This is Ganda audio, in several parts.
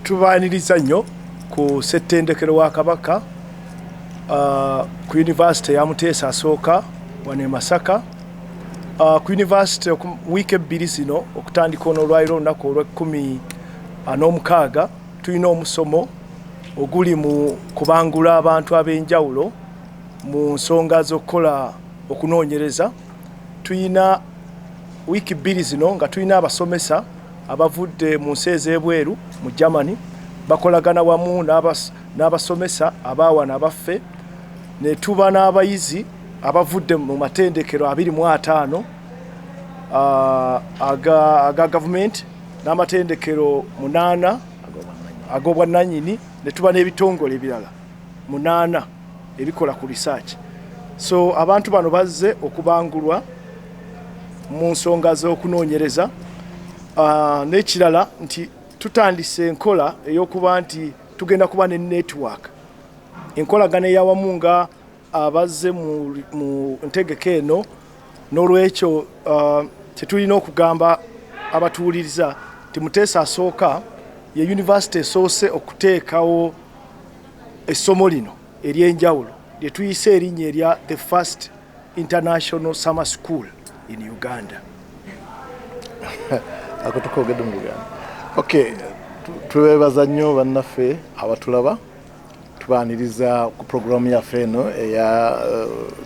tubaniriza nnyo ku ssettendekero wa Kabaka ku University ya Muteesa asooka wane Masaka ku University wiiki ebbiri zino okutandika olwaliro olunaku olw'16 tulina omusomo oguli mu kubangula abantu ab'enjawulo mu nsonga z'okukola okunoonyereza. Tulina wiiki bbiri zino nga tulina abasomesa abavudde mu nsi ez'ebweru mu Germany bakolagana wamu n'abasomesa abaawana abaffe, ne tuba n'abayizi abavudde mu matendekero 25 aga gavumenti n'amatendekero 8 ag'obwannannyini, ne tuba n'ebitongole ebirala 8 ebikola ku research. So abantu bano bazze okubangulwa mu nsonga z'okunoonyereza. N'ekirala nti tutandise enkola ey'okuba nti tugenda kuba ne network, enkolagana eyawamu nga abazze mu ntegeka eno. N'olwekyo tetulina okugamba abatuwuliriza ti Muteesa asooka ye yunivasite esoose okuteekawo essomo lino ery'enjawulo lye tuyise erinnya erya the first international summer school in Uganda. Ako tukogedde mu Uganda. Okay, twebaza nnyo bannaffe abatulaba tubaaniriza ku programu yaffe eno eya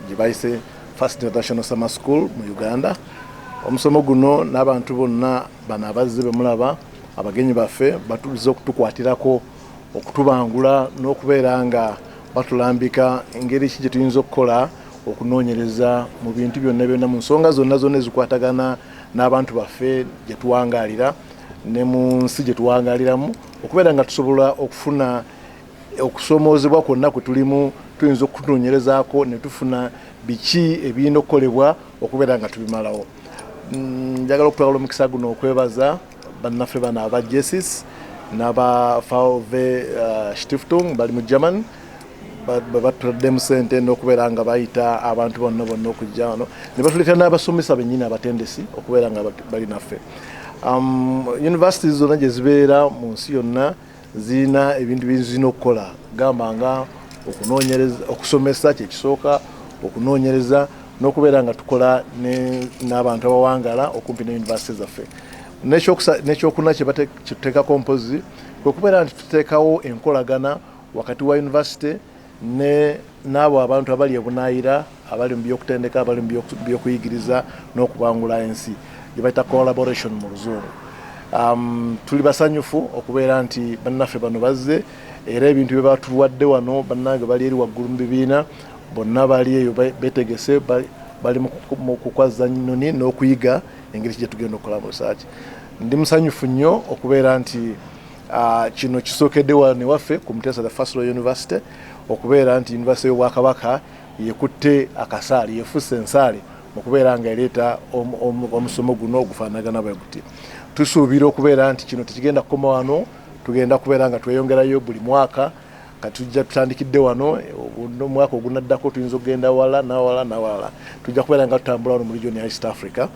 gye bayise First International Summer School mu Uganda. Omusomo guno n'abantu bonna bano abazze bemulaba abagenyi baffe batuliza okutukwatirako okutubangula n'okubeera nga batulambika engeri ki gye tuyinza okukola okunoonyereza mu bintu byonna mu nsonga zonna ezikwatagana n'abantu baffe gye tuwangaalira ne mu nsi gye tuwangaaliramu, okubeera nga tusobola okufuna okusomoozebwa kwonna kwe tulimu tuyinza okutunoonyerezaako ne tufuna biki ebirina okukolebwa okubeera nga tubimalawo. Njagala okutwala omukisa guno okwebaza bannaffe bano aba JESIS n'aba VW Stiftung bali mu German batuladdemu ssente n'okubeera nga bayita abantu bonna okujja wano ne batuleetera n'abasomesa bennyini abatendesi okubeera nga bali naffe. Universities zonna gye zibeera mu nsi yonna zirina ebintu bizina okukola, gamba nga okunoonyereza, okusomesa kyekisooka, okunoonyereza n'okubeera nga tukola n'abantu abawangaala okumpi ne universities zaffe. N'ekyokuna kye tuteekako mpozi kwe kubeera nti tuteekawo enkolagana wakati wa university n'abo abantu abali ebunaayira, abali mu byokutendeka, abali mu byokuyigiriza n'okubangula ensi, gye bayita collaboration mu Luzungu. Tuli basanyufu okubeera nti bannaffe bano bazze era ebintu bye batuwadde wano bannange bali eri waggulu mu bibiina bonna bali eyo betegese bali mu kukwaza nnoni n'okuyiga engeri gye tugenda okukola mu research. Ndi musanyufu nnyo okubeera nti kino kisookedde wano ewaffe ku Muteesa the First Royal University, okubeera nti University y'Obwakabaka yekutte akasaali, yefusse ensaali mu kubeera nga ereeta omusomo guno ogufaanagana bwe guti. Tusuubira okubeera nti kino tekigenda kukoma wano, tugenda kubeera nga tweyongerayo buli mwaka. Katujja tutandikidde wano omwaka ogunaddako tuyinza okugenda wala. Tujja kubeera nga tutambula wano mu region ya East Africa.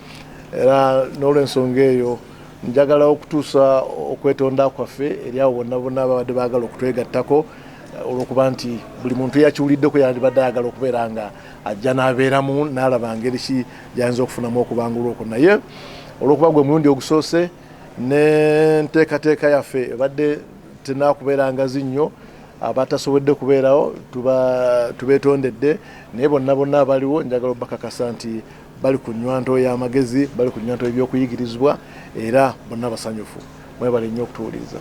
Era n'olw'ensonga eyo njagala okutuusa okwetonda kwaffe eri abo bonna ababadde baagala okutwegattako, olw'okuba nti buli muntu eyakiwuliddeko yandibadde ayagala okubeera nga ajja n'abeeramu n'alaba ngeri ki gy'ayinza okufunamu okubangulwa okwo. Naye olw'okuba gwe mulundi ogusoose n'enteekateeka yaffe ebadde tenaakubeera ngazi nnyo, abatasobodde kubeerawo tubeetondedde, naye bonna abaliwo njagala obbakakasa nti bali ku nnywanto y'amagezi, bali ku nnywanto y'ebyokuyigirizibwa era bonna basanyufu. Mwebale nnyo okutuwuliriza.